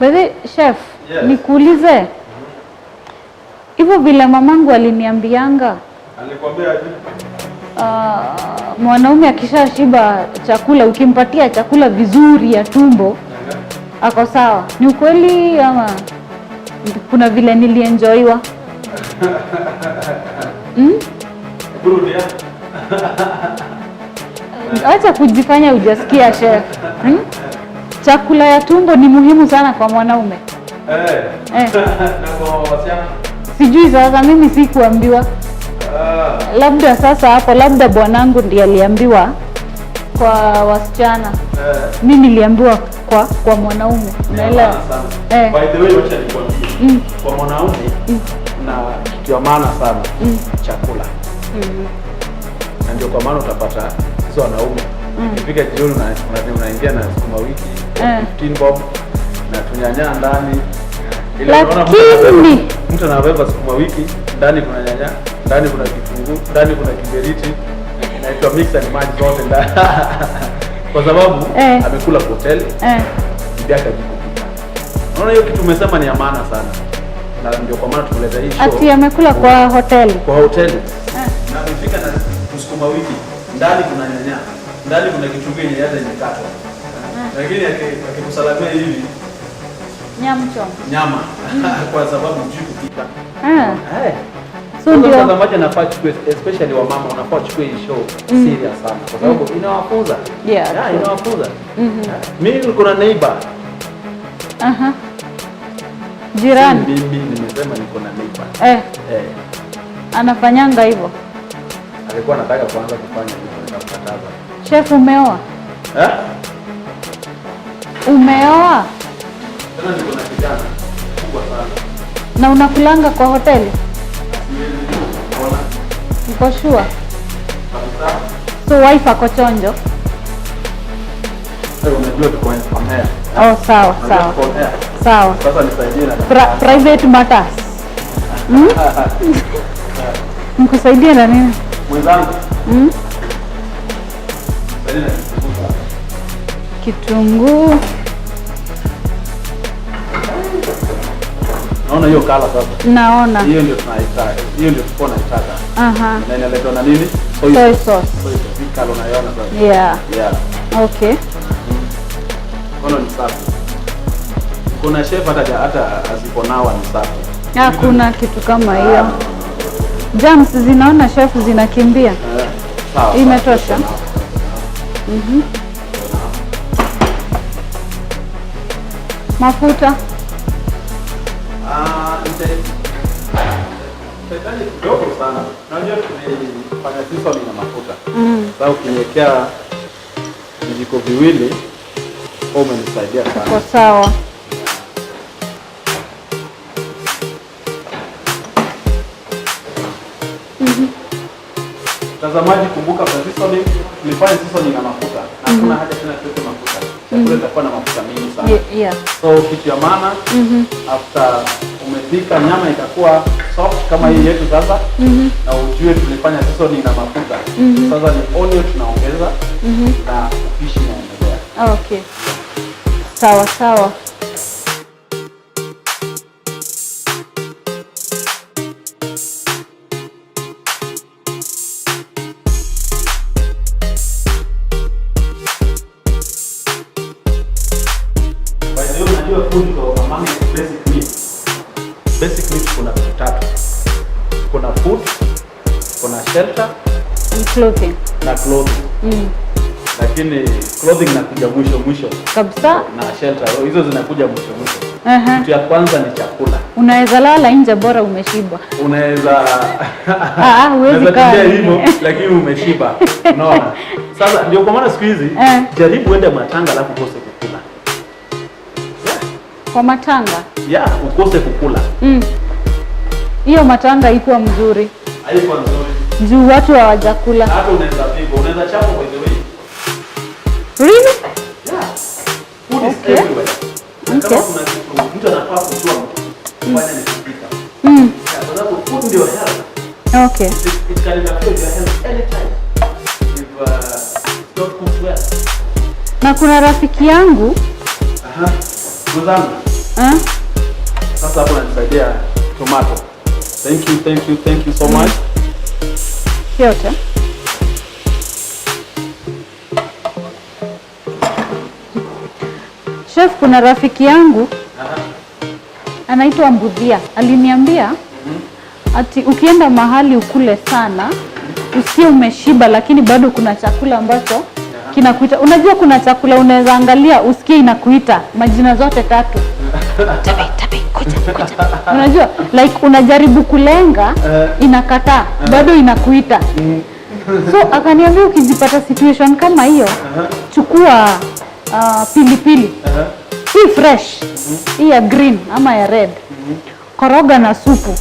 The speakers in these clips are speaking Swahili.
Wewe chef, Yes. Nikuulize. Hivyo vile mamangu aliniambianga. Alikwambia aje? Mwanaume akishashiba chakula, ukimpatia chakula vizuri ya tumbo, ako sawa. Ni ukweli ama kuna vile nilienjoywa? Burudia. Acha kujifanya hujasikia chef. Chakula ya tumbo ni muhimu sana kwa mwanaume. Na kwa wasichana? Sijui sasa, mimi sikuambiwa. Labda sasa hapo, labda bwanangu ndiye aliambiwa kwa wasichana. Mimi niliambiwa kwa mwanaume. Unaelewa? By the way, wacha nikwambie. Kwa mwanaume na kitu ya maana sana chakula. Na ndio kwa maana utapata hizo wanaume ukifika jioni unaingia na sukuma wiki 15 bob na tunyanya ndani. Ile unaona mtu anabeba sukuma wiki, ndani kuna nyanya, ndani kuna kitunguu, ndani kuna kiberiti, inaitwa mix and match zote ndani. Kwa sababu amekula kwa hoteli, bibi yake ajikupika. Unaona hiyo kitu umesema ni ya maana sana. Na ndio kwa maana tumeleta hii show. Ati amekula kwa hoteli. Kwa hoteli. Na amefika na sukuma wiki, ndani kuna nyanya, ndani kuna kitunguu yenye hata imekatwa. Lakini akikusalamia hivi nyama kwa sababu hujui kupika. So ndio mtazamaji anafaa chukue, especially wa mama, unafaa chukue hii show serious sana kwa sababu inawafunza. Inawafunza. Mimi niko na neighbor. Jirani. Mimi nimesema niko na neighbor. Anafanyanga hivyo. Alikuwa anataka kuanza kufanya hivyo, nikamkataza. Chef, umeoa? Umeoa? Tena niko na kijana kubwa sana. Na unakulanga kwa hoteli? Uko sure? So wife ako chonjo? Unajua tuko on air. Sawa. Sawa. Sasa nisaidie na private matters. Mkusaidia na nini? Mwenzangu. Kitunguu. Naona hiyo kala sasa. Naona. Hiyo ndio tunaitaka. Hiyo ndio tuko naitaka. Na inaletwa na nini? Soy sauce. Hii kala unaiona sasa. Yeah. Okay. Kono ni safi. Kuna chef hata asiponawa ni safi. Hakuna kitu kama hiyo. Jams zinaona chef zinakimbia. Sawa. Imetosha. Mafuta. Ndio kidogo sana. Unajua tumefanya seasoning na mafuta. Sasa ukiniwekea vijiko viwili umenisaidia sana. Kwa sawa. Mtazamaji, kumbuka kwa seasoning tulifanya seasoning na mafuta. Na hakuna haja tena tuweke mafuta. Chakula itakuwa na mafuta mengi sana. So kitu ya maana after umepika nyama itakuwa soft kama hii yetu sasa. Na ujue tulifanya seasoning na mafuta. Sasa ni onion tunaongeza na upishi unaendelea. Okay. Sawa. Unajua food kwa mama basic needs. Basic needs kuna vitu tatu. Kuna food, kuna shelter, and clothing. Na clothing. Lakini clothing inakuja mwisho kabisa. Na shelter hizo zinakuja mwisho. Kitu ya kwanza ni chakula. Unaweza lala nje bora umeshiba. Unaweza huwezi kaa hivyo lakini umeshiba. Unaona? Sasa ndio kwa maana siku hizi jaribu uende matanga alafu ukose kukula. Kwa matanga? Ukose kukula. Hiyo matanga iko mzuri. Haiko nzuri. Juu watu hawajakula. Hata unaweza pigwa, unaweza chapa by the way. Really? Food is everywhere. Kama kuna kitu mtu anafaa kujua kufanya ni kupika. Kwa sababu food ndio health. Okay. It can interfere with your health anytime. If not cooked well. Na kuna rafiki yangu Mzangu Sasa hapo nanisaidia tomato. Thank you so much. Yote. Chef, kuna rafiki yangu anaitwa Mbudhia. Aliniambia ati ukienda mahali ukule sana, usikie umeshiba lakini bado kuna chakula ambacho kinakuita. Unajua kuna chakula unaweza angalia usikie inakuita majina zote 3. Tabe, kuja. Unajua like unajaribu kulenga inakataa, bado inakuita. So akaniambia ukijipata situation kama hiyo, chukua pilipili. Hii fresh, hii ya green ama ya red. Koroga na supu.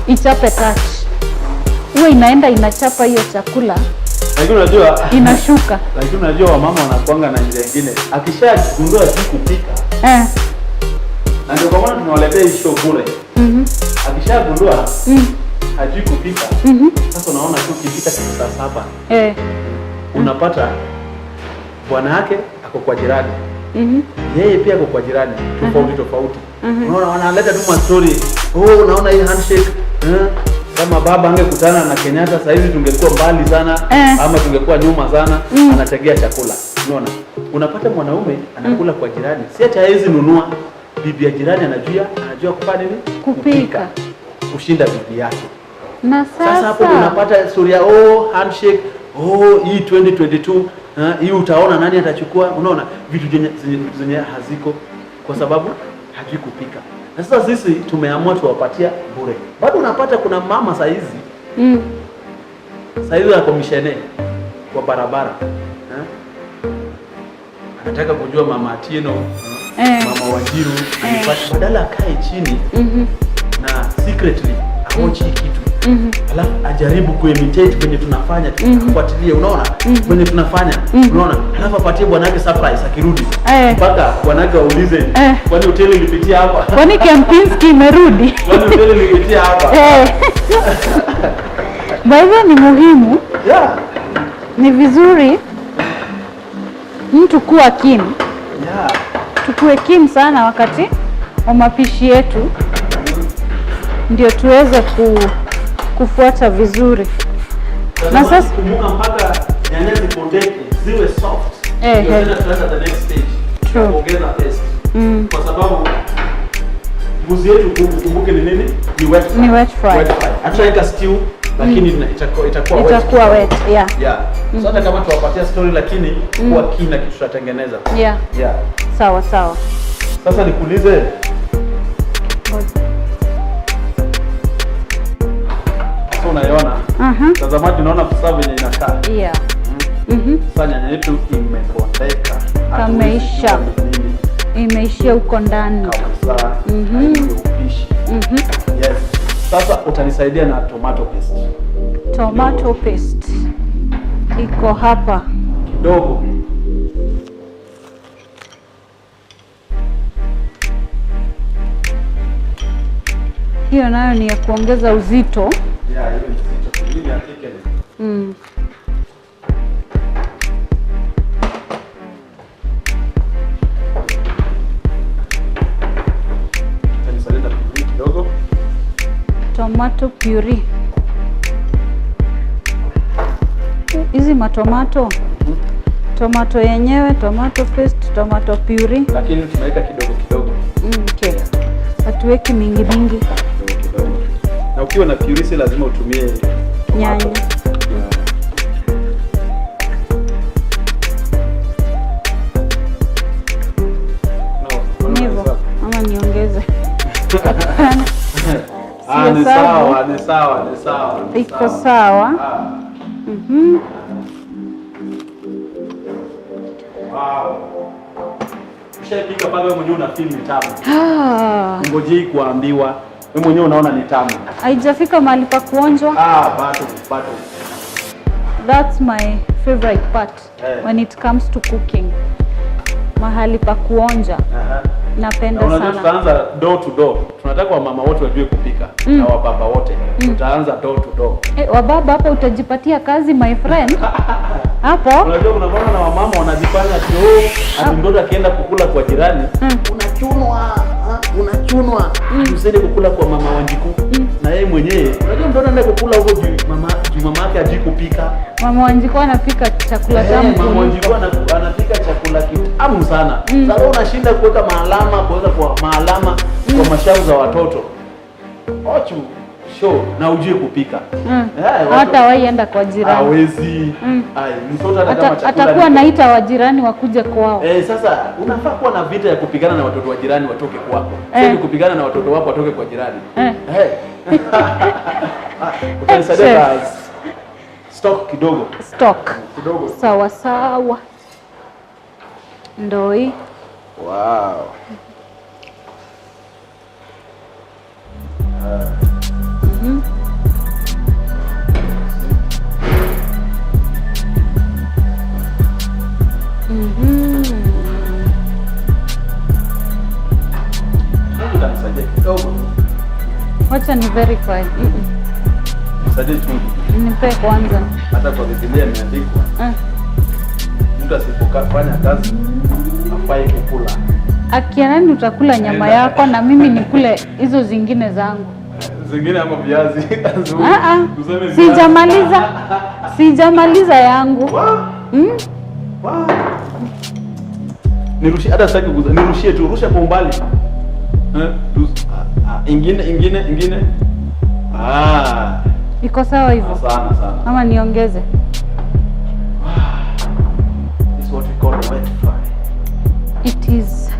Ichape touch. Uwe inaenda inachapa hiyo chakula. Lakini unajua inashuka. Lakini unajua wamama wanakuanga na njia nyingine. Akishagundua kupika. Na ndio kwa maana tunawaletea hii show bure. Akishagundua hajui kupika. Sasa unaona tu kipika saa 7. Unapata bwana yake ako kwa jirani. Yeye pia ako kwa jirani tofauti. Unaona wanaleta tu story. Unaona hii handshake. Kama baba angekutana na Kenyatta sasa hivi tungekuwa mbali sana ama tungekuwa nyuma sana. Anategea chakula. Unaona? Unapata mwanaume anakula kwa jirani. Si hata hawezi nunua. Bibi ya jirani anajua kufanya nini? Kupika. Kushinda bibi yake. Na sasa hapo unapata story ya handshake, hii 2022, hii utaona nani atachukua. Unaona vitu zenye haziko kwa sababu hajui kupika. Na sasa sisi tumeamua tuwapatia bure. Bado unapata kuna mama saa hizi ya komishene kwa barabara. Anataka kujua Mama Atieno, Mama Wanjiru, badala akae chini na secretly aochi kitu. Alafu ajaribu kuimitate kwenye tunafanya, tufuatilie, unaona? Kwenye tunafanya, unaona? Alafu apatie bwanake surprise akirudi. Mpaka bwanake aulize, kwani hoteli ilipitia hapa? Kwani Kempinski imerudi? Kwani hoteli ilipitia hapa? Baiza ni muhimu. Ni vizuri mtu kuwa keen. Tukue keen sana wakati wa mapishi yetu. Ndio tuweze kufuata vizuri. Na sasa kumbuka mpaka nyanya zipondeke ziwe soft. Ndio tunaanza the next stage. Kuongeza taste. Kwa sababu mbuzi yetu kumbuke ni nini? Ni wet fry. Hata stew lakini itakuwa wet. So hata kama tuwapatia story lakini kwa kina kitu tutatengeneza. Sawa. Sasa nikuulize. Unaiona? Tazamaji unaona kusavu yenye inakaa. Sasa nyanya yetu imepondeka. Kameisha. Imeishia huko ndani. Kabisa. Upishi. Yes. Sasa utanisaidia na tomato paste. Tomato paste. Iko hapa. Kidogo. Hiyo nayo ni ya kuongeza uzito. Hiyo ni uzito. Ili atike. Utanisaidia kidogo. Tomato puree. Hizi matomato. Tomato yenyewe, tomato paste, tomato puree. Lakini tunaweka kidogo. Okay. Hatuweki mingi. Na ukiwa na puree si lazima utumie nyanya. Nivo, ama niongeze. Ni sawa. Iko sawa. Wow. Ushapika pale wewe mwenyewe una feel ni tamu. Ngojei kuambiwa. Wewe mwenyewe unaona ni tamu. Haijafika mahali pa kuonjwa? Bado. That's my favorite part when it comes to cooking. Mahali pa kuonja. Napenda sana. Unajua tutaanza door to door. Tunataka wamama wote wajue kupika na wababa wote. Tutaanza door to door. Wababa hapo utajipatia kazi my friend. Hapo. Unajua kuna bwana na wamama wanajifanya ati mtoto akienda kukula kwa jirani unachunwa. umechunwa usaidie kukula kwa mama Wanjiku. Na yeye mwenyewe unajua mtoto anaenda kukula huko juu mama yake hajui kupika. Mama Wanjiku anapika chakula tamu. Mama Wanjiku anapika chakula kitamu sana. Sasa unashinda kuweka maalama kwa mashavu za watoto. Ochu show na ujue kupika. Hata waienda kwa jirani. Hawezi. Mtoto hata kama chakula atakuwa naita wajirani wakuje kwao. Sasa unafaa kuwa na vita ya kupigana na watoto wa jirani watoke kwako. Sio kupigana na watoto wako watoke kwa jirani. Utanisaidia stock kidogo. Kidogo. Sawa sawa. Ndoi. Wow. Wacha ni verify. Sasa nipe kwanza. Hata kwa Biblia imeandikwa mtu asipofanya kazi afai kukula. Akianani utakula nyama yako na mimi nikule hizo zingine zangu. Zingine ama viazi. Sijamaliza yangu. Nirushie hata sitaki nirushie tu, rusha kwa umbali. Ingine. Iko sawa hivyo? Sana. Ama niongeze? This is what we call wet fry. It is.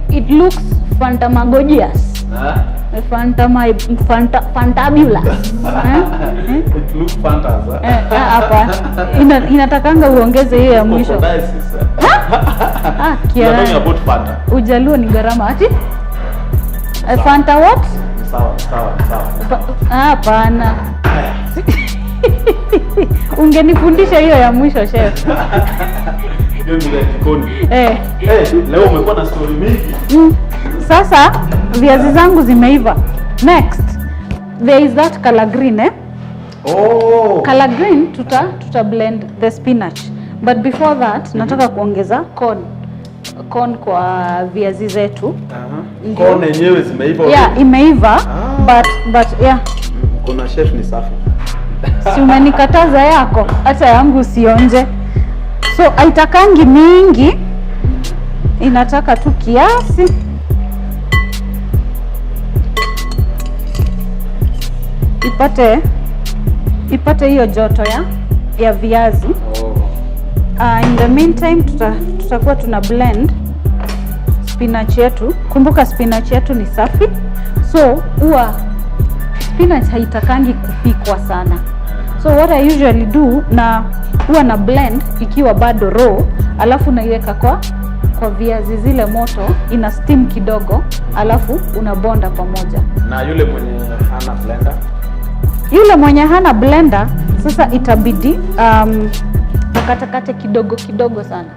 It looks fantamagorious. Fantabulous. It looks fantastic. Hapa inatakanga uongeze hiyo ya mwisho. Kiasi about Fanta. Ujaluo ni gharama ati? Fanta what? Sawa. Hapana. Ungenifundisha hiyo ya mwisho chef. Ndio ndio jikoni. Leo umekuwa na story mingi. Sasa viazi zangu zimeiva. Next there is that color green color green tuta blend the spinach. But before that nataka kuongeza corn kwa viazi zetu. Corn yenyewe zimeiva. Imeiva. But kuna chef ni safi. Si umenikataza yako, hata yangu usionje. So haitakangi mingi. Inataka tu kiasi. Ipate hiyo joto ya viazi. In the meantime tutakuwa tuna blend spinach yetu. Kumbuka spinach yetu ni safi. So spinach haitakangi kupikwa sana. So what I usually do huwa na blend ikiwa bado raw, alafu naiweka kwa viazi zile moto, ina steam kidogo, alafu unabonda pamoja. Na yule mwenye hana blender? Yule mwenye hana blender sasa itabidi akatakate kidogo sana.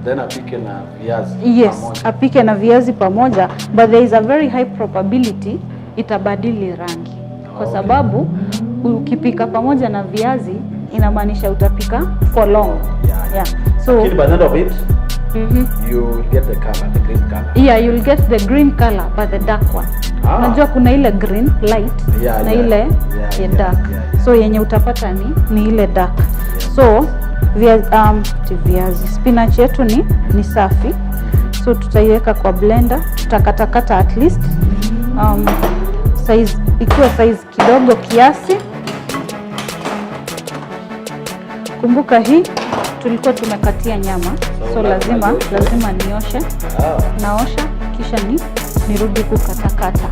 Then apike na viazi. Yes, pamoja. Apike na viazi pamoja, but there is a very high probability itabadili rangi. Kwa sababu ukipika pamoja na viazi inamaanisha utapika for long. So by the end of it you get the green color. You'll get the green color but the dark one. Unajua kuna ile green light na ile dark. So yenye utapata ni ile dark. So viazi spinach yetu ni safi. So tutaiweka kwa blender, tutakatakata at least size ikiwa size kidogo kiasi. Kumbuka hii tulikuwa tumekatia nyama. So lazima nioshe. Naosha kisha nirudi kukatakata.